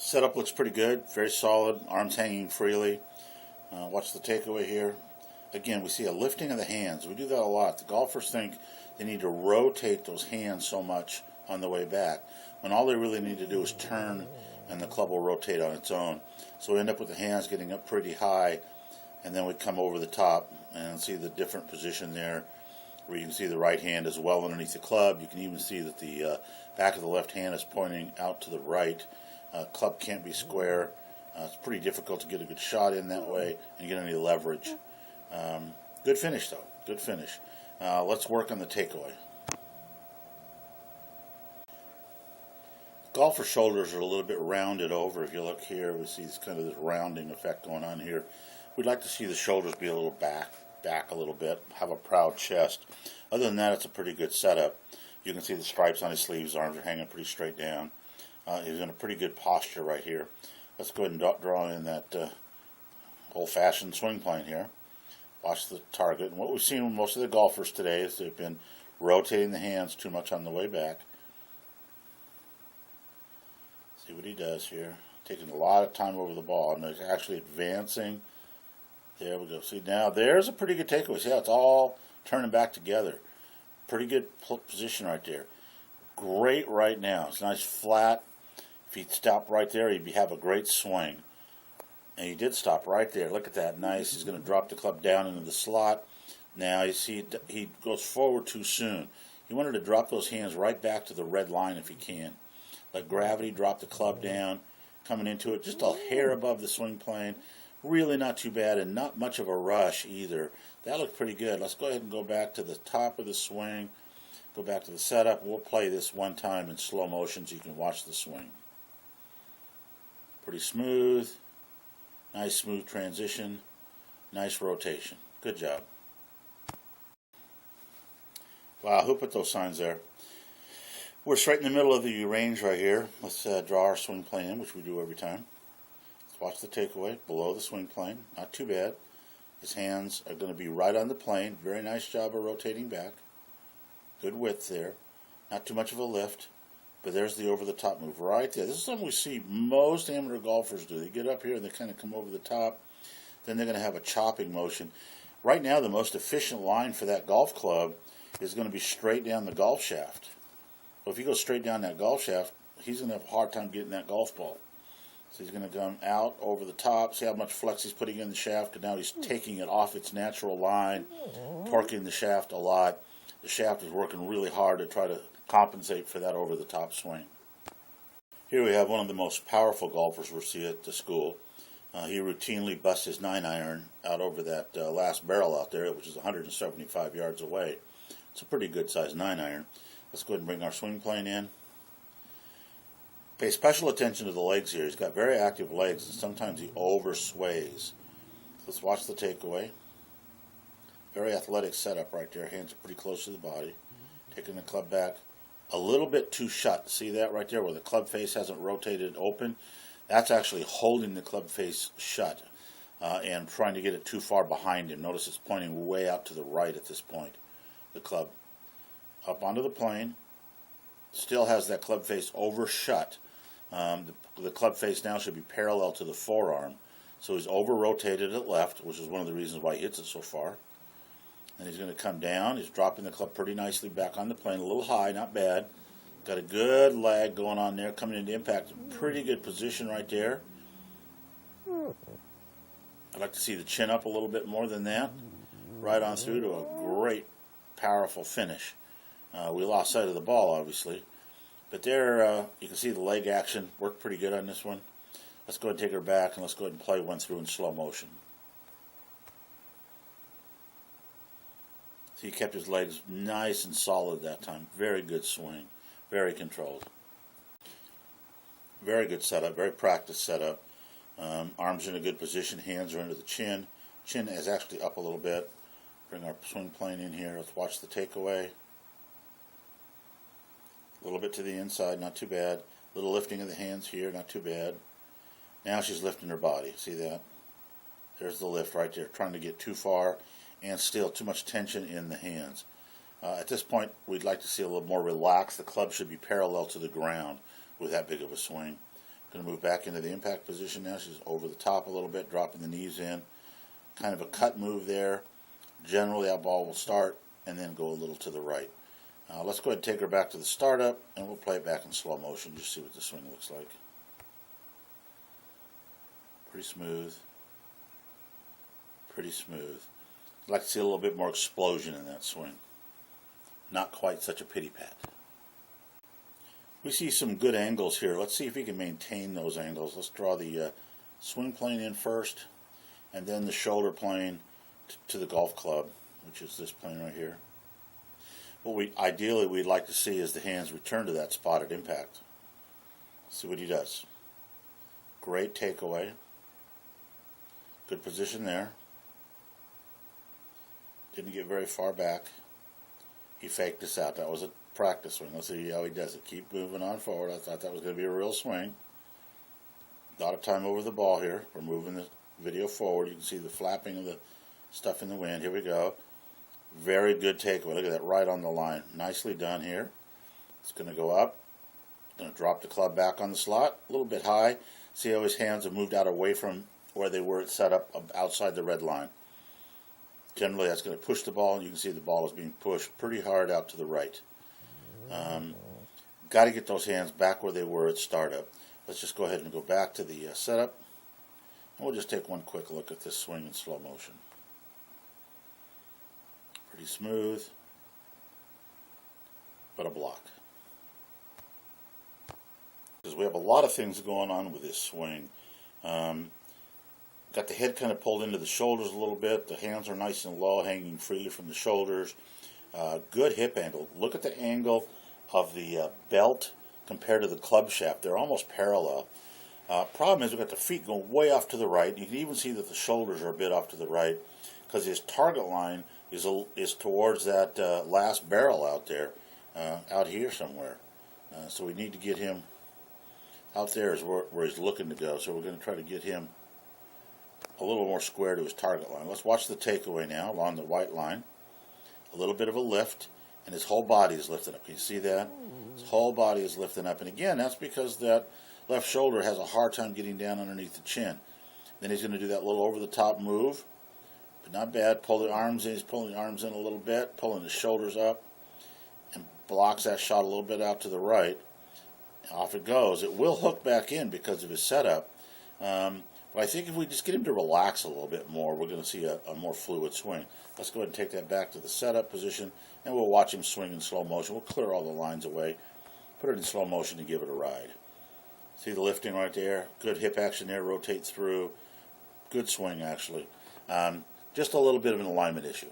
Setup looks pretty good, very solid, arms hanging freely. Watch the takeaway here. Again, we see a lifting of the hands. We do that a lot. The golfers think they need to rotate those hands so much on the way back, when all they really need to do is turn and the club will rotate on its own. So we end up with the hands getting up pretty high, and then we come over the top and see the different position there, where you can see the right hand is well underneath the club. You can even see that the back of the left hand is pointing out to the right. Club can't be square. It's pretty difficult to get a good shot in that way and get any leverage. Good finish, though. Good finish. Let's work on the takeaway. Golfer shoulders are a little bit rounded over. If you look here, we see this kind of this rounding effect going on here. We'd like to see the shoulders be a little back a little bit, have a proud chest. Other than that, it's a pretty good setup. You can see the stripes on his sleeves, arms are hanging pretty straight down. He's in a pretty good posture right here. Let's go ahead and draw in that old-fashioned swing plane here. Watch the target. And what we've seen with most of the golfers today is they've been rotating the hands too much on the way back. See what he does here. Taking a lot of time over the ball. And he's actually advancing. There we go. See, now there's a pretty good takeaway. See how it's all turning back together. Pretty good position right there. Great right now. It's nice flat. If he'd stop right there, he'd have a great swing. And he did stop right there. Look at that. Nice. He's going to drop the club down into the slot. Now you see he goes forward too soon. He wanted to drop those hands right back to the red line if he can. Let gravity drop the club down. Coming into it just a hair above the swing plane. Really not too bad, and not much of a rush either. That looked pretty good. Let's go ahead and go back to the top of the swing. Go back to the setup. We'll play this one time in slow motion so you can watch the swing. Pretty smooth. Nice smooth transition. Nice rotation. Good job. Wow, who put those signs there? We're straight in the middle of the range right here. Let's draw our swing plane in, which we do every time. Watch the takeaway below the swing plane. Not too bad. His hands are going to be right on the plane. Very nice job of rotating back. Good width there. Not too much of a lift. But there's the over-the-top move right there. This is something we see most amateur golfers do. They get up here and they kind of come over the top. Then they're going to have a chopping motion. Right now, the most efficient line for that golf club is going to be straight down the golf shaft. So if he goes straight down that golf shaft, he's going to have a hard time getting that golf ball. So he's going to come out over the top. See how much flex he's putting in the shaft? And now he's taking it off its natural line, torquing the shaft a lot. The shaft is working really hard to try to compensate for that over-the-top swing. Here we have one of the most powerful golfers we'll see at the school. He routinely busts his 9-iron out over that last barrel out there, which is 175 yards away. It's a pretty good-sized 9-iron. Let's go ahead and bring our swing plane in. Pay special attention to the legs here. He's got very active legs, and sometimes he oversways. Let's watch the takeaway. Very athletic setup right there. Hands are pretty close to the body. Taking the club back a little bit too shut. See that right there where the club face hasn't rotated open? That's actually holding the club face shut and trying to get it too far behind him. Notice it's pointing way out to the right at this point. The club up onto the plane. Still has that club face overshut. The club face now should be parallel to the forearm. So he's over-rotated at left, which is one of the reasons why he hits it so far. And he's going to come down. He's dropping the club pretty nicely back on the plane. A little high, not bad. Got a good lag going on there. Coming into impact. Pretty good position right there. I'd like to see the chin up a little bit more than that. Right on through to a great, powerful finish. We lost sight of the ball, obviously. But there, you can see the leg action worked pretty good on this one. Let's go ahead and take her back, and let's go ahead and play one through in slow motion. So he kept his legs nice and solid that time. Very good swing. Very controlled. Very good setup. Very practiced setup. Arms in a good position. Hands are under the chin. Chin is actually up a little bit. Bring our swing plane in here. Let's watch the takeaway. A little bit to the inside, not too bad. A little lifting of the hands here, not too bad. Now she's lifting her body. See that? There's the lift right there. Trying to get too far and still too much tension in the hands. At this point, we'd like to see a little more relaxed. The club should be parallel to the ground with that big of a swing. Going to move back into the impact position now. She's over the top a little bit, dropping the knees in. Kind of a cut move there. Generally, that ball will start and then go a little to the right. Let's go ahead and take her back to the startup, and we'll play it back in slow motion just to see what the swing looks like. Pretty smooth. Pretty smooth. I'd like to see a little bit more explosion in that swing. Not quite such a pity pat. We see some good angles here. Let's see if we can maintain those angles. Let's draw the swing plane in first, and then the shoulder plane to the golf club, which is this plane right here. What ideally we'd like to see is the hands return to that spot at impact. Let's see what he does. Great takeaway. Good position there. Didn't get very far back. He faked us out. That was a practice swing. Let's see how he does it. Keep moving on forward. I thought that was going to be a real swing. A lot of time over the ball here. We're moving the video forward. You can see the flapping of the stuff in the wind. Here we go. Very good takeaway. Look at that, right on the line. Nicely done here. It's going to go up. Going to drop the club back on the slot. A little bit high. See how his hands have moved out away from where they were set up outside the red line. Generally, that's going to push the ball, and you can see the ball is being pushed pretty hard out to the right. Got to get those hands back where they were at startup. Let's just go ahead and go back to the setup, and we'll just take one quick look at this swing in slow motion. Pretty smooth, but a block. Because we have a lot of things going on with this swing. Got the head kind of pulled into the shoulders a little bit. The hands are nice and low, hanging freely from the shoulders. Good hip angle. Look at the angle of the belt compared to the club shaft. They're almost parallel. Problem is we've got the feet going way off to the right. You can even see that the shoulders are a bit off to the right because his target line is towards that last barrel out there, out here somewhere. So we need to get him out there is where he's looking to go. So we're going to try to get him a little more square to his target line. Let's watch the takeaway now along the white line. A little bit of a lift, and his whole body is lifting up. Can you see that? His whole body is lifting up. And again, that's because that left shoulder has a hard time getting down underneath the chin. Then he's going to do that little over-the-top move, but not bad. Pull the arms in. He's pulling the arms in a little bit, pulling his shoulders up, and blocks that shot a little bit out to the right. And off it goes. It will hook back in because of his setup. But I think if we just get him to relax a little bit more, we're going to see a more fluid swing. Let's go ahead and take that back to the setup position, and we'll watch him swing in slow motion. We'll clear all the lines away, put it in slow motion, and give it a ride. See the lifting right there? Good hip action there, rotate through. Good swing, actually. Just a little bit of an alignment issue.